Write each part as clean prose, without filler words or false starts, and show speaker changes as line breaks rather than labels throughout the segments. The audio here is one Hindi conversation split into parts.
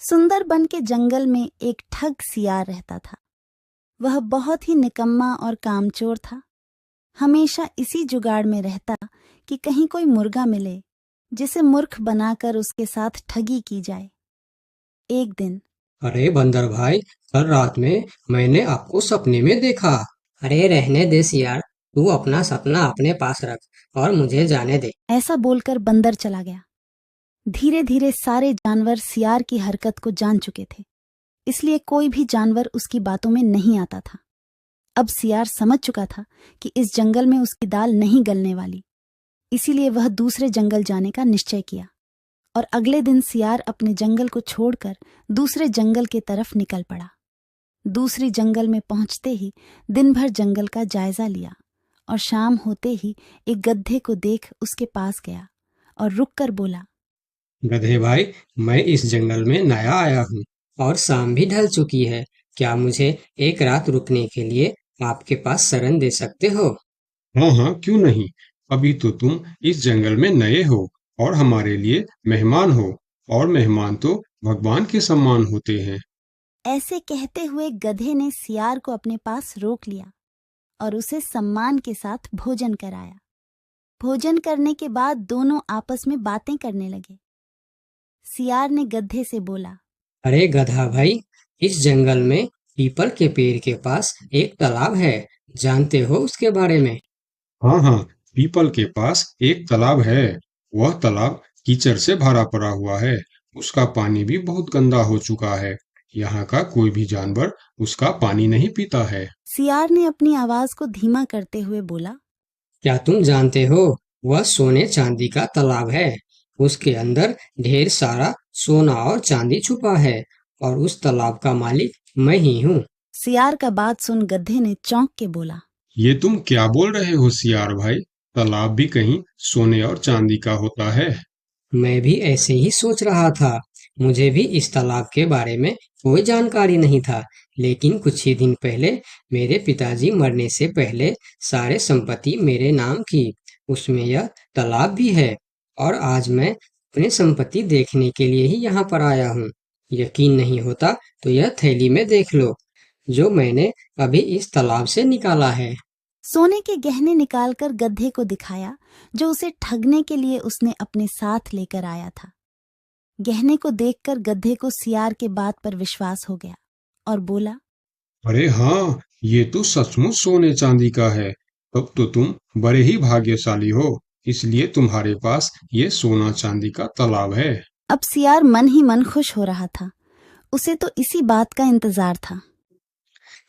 सुंदरबन के जंगल में एक ठग सियार रहता था। वह बहुत ही निकम्मा और कामचोर था। हमेशा इसी जुगाड़ में रहता कि कहीं कोई मुर्गा मिले जिसे मूर्ख बनाकर उसके साथ ठगी की जाए। एक दिन
अरे बंदर भाई, कल रात में मैंने आपको सपने में देखा। अरे रहने दे सियार, तू अपना सपना अपने पास रख और मुझे जाने दे।
ऐसा बोलकर बंदर चला गया। धीरे धीरे सारे जानवर सियार की हरकत को जान चुके थे, इसलिए कोई भी जानवर उसकी बातों में नहीं आता था। अब सियार समझ चुका था कि इस जंगल में उसकी दाल नहीं गलने वाली, इसीलिए वह दूसरे जंगल जाने का निश्चय किया और अगले दिन सियार अपने जंगल को छोड़कर दूसरे जंगल की तरफ निकल पड़ा। दूसरी जंगल में पहुंचते ही दिन भर जंगल का जायजा लिया और शाम होते ही एक गधे को देख उसके पास गया और रुककर बोला,
गधे भाई, मैं इस जंगल में नया आया हूँ और शाम भी ढल चुकी है। क्या मुझे एक रात रुकने के लिए आपके पास शरण दे सकते हो?
हाँ हाँ, क्यों नहीं। अभी तो तुम इस जंगल में नए हो और हमारे लिए मेहमान हो, और मेहमान तो भगवान के समान होते हैं।
ऐसे कहते हुए गधे ने सियार को अपने पास रोक लिया और उसे सम्मान के साथ भोजन कराया। भोजन करने के बाद दोनों आपस में बातें करने लगे। सियार ने गधे से बोला,
अरे गधा भाई, इस जंगल में पीपल के पेड़ के पास एक तालाब है। जानते हो उसके बारे में?
हाँ हाँ, पीपल के पास एक तालाब है। वह तालाब कीचड़ से भरा पड़ा हुआ है। उसका पानी भी बहुत गंदा हो चुका है। यहाँ का कोई भी जानवर उसका पानी नहीं पीता है।
सियार ने अपनी आवाज को धीमा करते हुए बोला,
क्या तुम जानते हो, वह सोने चांदी का तालाब है। उसके अंदर ढेर सारा सोना और चांदी छुपा है और उस तालाब का मालिक मैं ही हूँ।
सियार का बात सुन गधे ने चौंक के बोला,
ये तुम क्या बोल रहे हो सियार भाई? तालाब भी कहीं सोने और चांदी का होता है?
मैं भी ऐसे ही सोच रहा था। मुझे भी इस तालाब के बारे में कोई जानकारी नहीं था, लेकिन कुछ ही दिन पहले मेरे पिताजी मरने से पहले सारे संपत्ति मेरे नाम की। उसमें यह तालाब भी है और आज मैं अपने संपत्ति देखने के लिए ही यहाँ पर आया हूँ। यकीन नहीं होता तो यह थैली में देख लो, जो मैंने अभी इस तालाब से निकाला है।
सोने के गहने निकालकर गधे को दिखाया, जो उसे ठगने के लिए उसने अपने साथ लेकर आया था। गहने को देखकर गधे को सियार के बात पर विश्वास हो गया और बोला,
अरे हाँ, ये तो सचमुच सोने चांदी का है। तब तो तुम बड़े ही भाग्यशाली हो, इसलिए तुम्हारे पास ये सोना चांदी का तालाब है।
अब सियार मन ही मन खुश हो रहा था। उसे तो इसी बात का इंतजार था।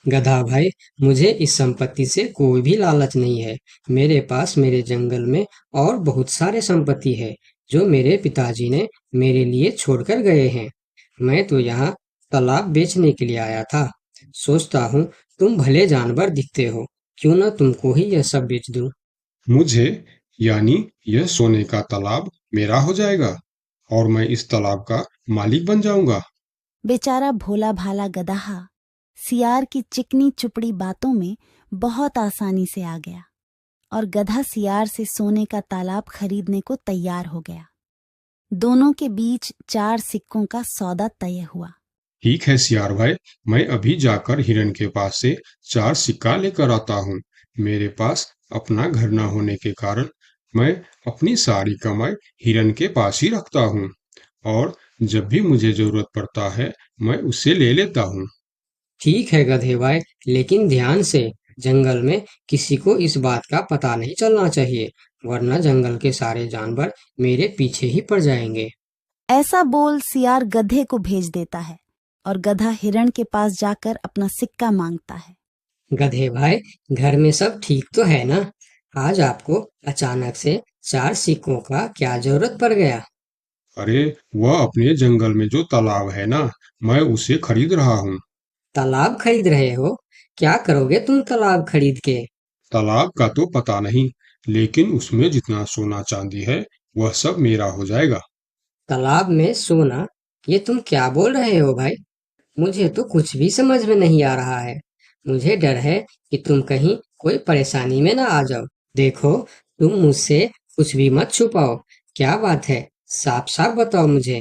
गधा भाई, मुझे इस संपत्ति से कोई भी लालच नहीं है। मेरे पास मेरे जंगल में और बहुत सारे संपत्ति है, जो मेरे पिताजी ने मेरे लिए छोड़कर गए हैं। मैं तो यहाँ तालाब बेचने के लिए आया था। सोचता हूँ तुम भले जानवर दिखते हो, क्यों ना तुमको ही यह सब बेच दूं।
मुझे, यानी यह सोने का तालाब मेरा हो जाएगा और मैं इस तालाब का मालिक बन जाऊंगा।
बेचारा भोला भाला गदहा सियार की चिकनी चुपड़ी बातों में बहुत आसानी से आ गया और गधा सियार से सोने का तालाब खरीदने को तैयार हो गया। दोनों के बीच 4 सिक्कों का सौदा तय हुआ।
ठीक है सियार भाई, मैं अभी जाकर हिरन के पास से 4 सिक्का लेकर आता हूँ। मेरे पास अपना घर न होने के कारण मैं अपनी सारी कमाई हिरन के पास ही रखता हूँ, और जब भी मुझे जरूरत पड़ता है मैं उससे ले लेता हूँ।
ठीक है गधे भाई, लेकिन ध्यान से, जंगल में किसी को इस बात का पता नहीं चलना चाहिए, वरना जंगल के सारे जानवर मेरे पीछे ही पड़ जाएंगे।
ऐसा बोल सियार गधे को भेज देता है और गधा हिरण के पास जाकर अपना सिक्का मांगता है।
गधे भाई, घर में सब ठीक तो है ना? आज आपको अचानक से 4 सिक्कों का क्या जरूरत पड़ गया?
अरे, वह अपने जंगल में जो तालाब है ना, मैं उसे खरीद रहा हूँ।
तालाब खरीद रहे हो? क्या करोगे तुम तालाब खरीद के?
तालाब का तो पता नहीं, लेकिन उसमें जितना सोना चांदी है वह सब मेरा हो जाएगा।
तालाब में सोना? ये तुम क्या बोल रहे हो भाई? मुझे तो कुछ भी समझ में नहीं आ रहा है। मुझे डर है कि तुम कहीं कोई परेशानी में ना आ जाओ। देखो, तुम मुझसे कुछ भी मत छुपाओ। क्या बात है? साफ साफ बताओ मुझे।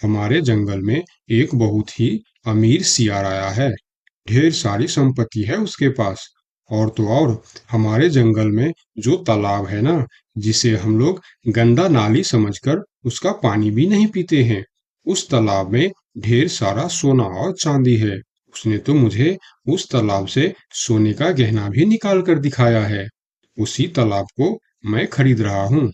हमारे जंगल में एक बहुत ही अमीर सियार आया है। ढेर सारी संपत्ति है उसके पास। और तो और हमारे जंगल में जो तालाब है ना, जिसे हम लोग गंदा नाली समझकर उसका पानी भी नहीं पीते हैं, उस तालाब में ढेर सारा सोना और चांदी है। उसने तो मुझे उस तालाब से सोने का गहना भी निकाल कर दिखाया है। उसी तालाब को मैं खरीद रहा हूँ।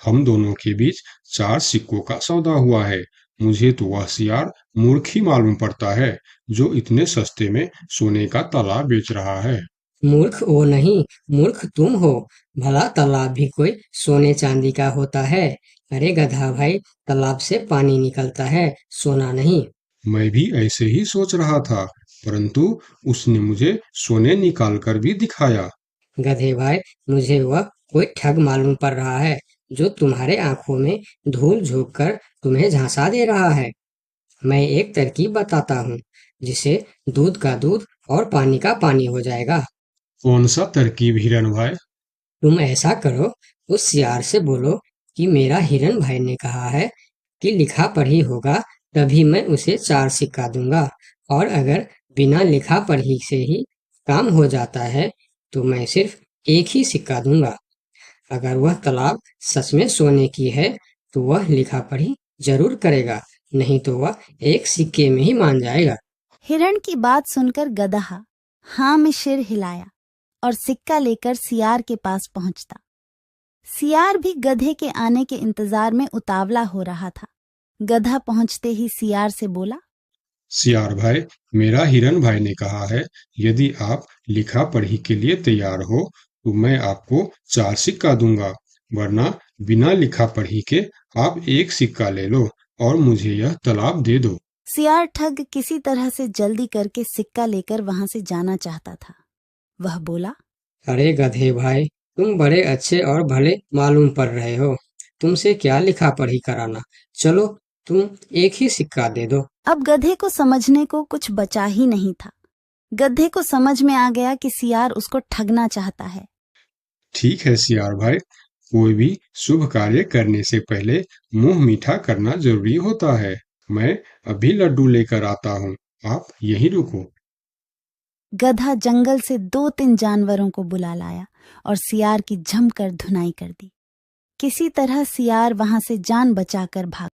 हम दोनों के बीच 4 सिक्कों का सौदा हुआ है। मुझे तो वह सियार मूर्ख ही मालूम पड़ता है, जो इतने सस्ते में सोने का तालाब बेच रहा है।
मूर्ख वो नहीं, मूर्ख तुम हो। भला तालाब भी कोई सोने चांदी का होता है? अरे गधा भाई, तालाब से पानी निकलता है, सोना नहीं।
मैं भी ऐसे ही सोच रहा था, परंतु उसने मुझे सोने निकाल कर भी दिखाया।
गधे भाई, मुझे वह कोई ठग मालूम पड़ रहा है, जो तुम्हारे आंखों में धूल झोंक कर तुम्हें झांसा दे रहा है। मैं एक तरकीब बताता हूँ, जिसे दूध का दूध और पानी का पानी हो जाएगा।
कौन सा तरकीब हिरन भाई?
तुम ऐसा करो, उस सियार से बोलो कि मेरा हिरन भाई ने कहा है कि लिखा पढ़ी होगा तभी मैं उसे 4 सिक्का दूंगा, और अगर बिना लिखा पढ़ी से ही काम हो जाता है तो मैं सिर्फ एक ही सिक्का दूंगा। अगर वह तालाब सच में सोने की है तो वह लिखा पढ़ी जरूर करेगा, नहीं तो वह एक सिक्के में ही मान जाएगा।
हिरण की बात सुनकर गधा हाँ में सिर हिलाया और सिक्का लेकर सियार के पास पहुंचता। सियार भी गधे के आने के इंतजार में उतावला हो रहा था। गधा पहुंचते ही सियार से बोला,
सियार भाई, मेरा हिरन भाई ने कहा है, यदि आप लिखा पढ़ी के लिए तैयार हो तो मैं आपको 4 सिक्का दूंगा, वरना बिना लिखा पढ़ी के आप एक सिक्का ले लो और मुझे यह तालाब दे दो।
सियार ठग किसी तरह से जल्दी करके सिक्का लेकर वहां से जाना चाहता था। वह बोला,
अरे गधे भाई, तुम बड़े अच्छे और भले मालूम पड़ रहे हो, तुमसे क्या लिखा पढ़ी कराना। चलो, तुम एक ही सिक्का दे दो।
अब गधे को समझने को कुछ बचा ही नहीं था। गधे को समझ में आ गया कि सियार उसको ठगना चाहता है।
ठीक है सियार भाई, कोई भी शुभ कार्य करने से पहले मुंह मीठा करना जरूरी होता है। मैं अभी लड्डू लेकर आता हूँ, आप यहीं रुको।
गधा जंगल से 2-3 जानवरों को बुला लाया और सियार की जमकर धुनाई कर दी। किसी तरह सियार वहां से जान बचाकर भाग